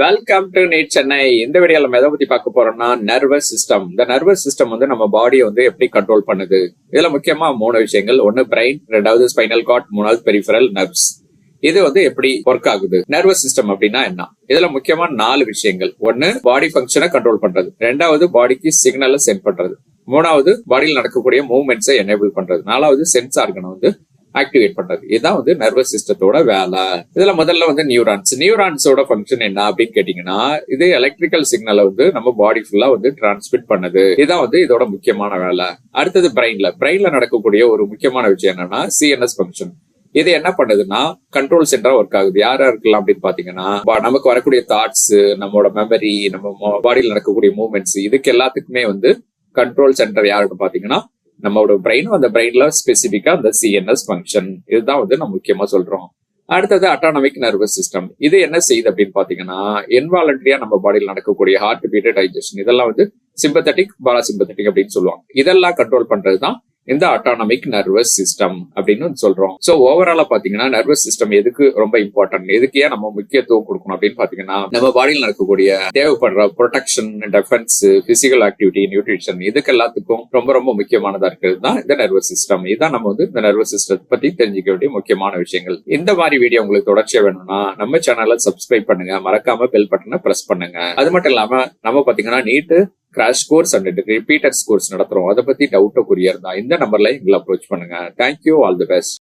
Welcome to NEET Chennai. இந்த வீடியோல நம்ம எதை பத்தி பார்க்க போறோம்னா நர்வஸ் சிஸ்டம். இந்த நர்வஸ் சிஸ்டம் வந்து நம்ம பாடியை வந்து எப்படி கண்ட்ரோல் பண்ணுது. இதுல முக்கியமா 3 விஷயங்கள். ஒன்னு பிரெயின், 2வது ஸ்பைனல் கார்ட், 3வது பெரிஃபரல் நர்வ்ஸ். இது வந்து எப்படி ஒர்க் ஆகுது. நர்வஸ் சிஸ்டம் அப்படின்னா என்ன? இதுல முக்கியமா 4 விஷயங்கள். ஒன்னு பாடி ஃபங்க்ஷனை கண்ட்ரோல் பண்றது, 2வது பாடிக்கு சிக்னலை சென்ட் பண்றது, 3வது பாடியில் நடக்கக்கூடிய மூவ்மெண்ட்ஸை எனேபிள் பண்றது, 4வது சென்ஸ் ஆர்கனை வந்து ஆக்டிவேட் பண்றது. இதுதான் வந்து நர்வஸ் சிஸ்டத்தோட வேலை. இதுல முதல்ல வந்து நியூரான்ஸோட ஃபங்க்ஷன் என்ன அப்படின்னு கேட்டீங்கன்னா, இது எலக்ட்ரிக்கல் சிக்னலை வந்து நம்ம பாடி ஃபுல்லா வந்து டிரான்ஸ்மிட் பண்ணுது. இதுதான் வந்து இதோட முக்கியமான வேலை. அடுத்தது பிரெயின்ல நடக்கக்கூடிய ஒரு முக்கியமான விஷயம் என்னன்னா சிஎன்எஸ் ஃபங்க்ஷன். இது என்ன பண்ணுதுன்னா கண்ட்ரோல் சென்டரா ஒர்க் ஆகுது. யாரா இருக்கலாம் அப்படின்னு பாத்தீங்கன்னா, நமக்கு வரக்கூடிய தாட்ஸ், நம்மளோட மெமரி, நம்ம பாடியில் நடக்கக்கூடிய மூவ்மெண்ட்ஸ், இதுக்கு எல்லாத்துக்குமே வந்து கண்ட்ரோல் சென்டர் யாருன்னு பாத்தீங்கன்னா நம்மளோட பிரெயின். அந்த பிரெயின்ல ஸ்பெசிபிக்கா அந்த சிஎன்எஸ் ஃபங்க்ஷன். இதுதான் வந்து நம்ம முக்கியமா சொல்றோம். அடுத்தது அட்டானமிக் நர்வஸ் சிஸ்டம். இது என்ன செய்யுது அப்படின்னு பாத்தீங்கன்னா, இன்வாலண்டரியா நம்ம பாடியில் நடக்கக்கூடிய ஹார்ட் பீட், டைஜஷன், இதெல்லாம் வந்து சிம்பத்தட்டிக், பாராசிம்பத்தட்டிக் அப்படின்னு சொல்லுவாங்க. இதெல்லாம் கண்ட்ரோல் பண்றதுதான் இந்த அட்டானமிக் நர்வஸ் சிஸ்டம் அப்படின்னு சொல்றோம். சோ ஓவராலா பாத்தீங்கன்னா நர்வஸ் சிஸ்டம் எதுக்கு ரொம்ப இம்பார்ட்டன்ட், எதுக்கு ஏன் நம்ம முக்கியத்துவம் கொடுக்கணும் அப்படின்னு பாத்தீங்கன்னா, நம்ம பாடியில் நடக்கக்கூடிய தேவைப்படுற protection, defence, physical activity, nutrition, இதுக்கு எல்லாத்துக்கும் ரொம்ப ரொம்ப முக்கியமானதா இருக்கிறது தான் இந்த நர்வஸ் சிஸ்டம். இதுதான் நம்ம வந்து இந்த நர்வஸ் சிஸ்டத்தை பத்தி தெரிஞ்சுக்க வேண்டிய முக்கியமான விஷயங்கள். இந்த மாதிரி வீடியோ உங்களுக்கு தொடர்ச்சியா வேணும்னா நம்ம சேனலை சப்ஸ்கிரைப் பண்ணுங்க, மறக்காம பெல் பட்டனை பிரஸ் பண்ணுங்க. அது மட்டும் இல்லாம நம்ம பாத்தீங்கன்னா NEET crash course and repeaters course நடத்துறோம். அதை பத்தி டவுட்டோ குறியர் தான் இந்த நம்பர்ல எங்களை அப்ரோச் பண்ணுங்க. Thank you, all the best.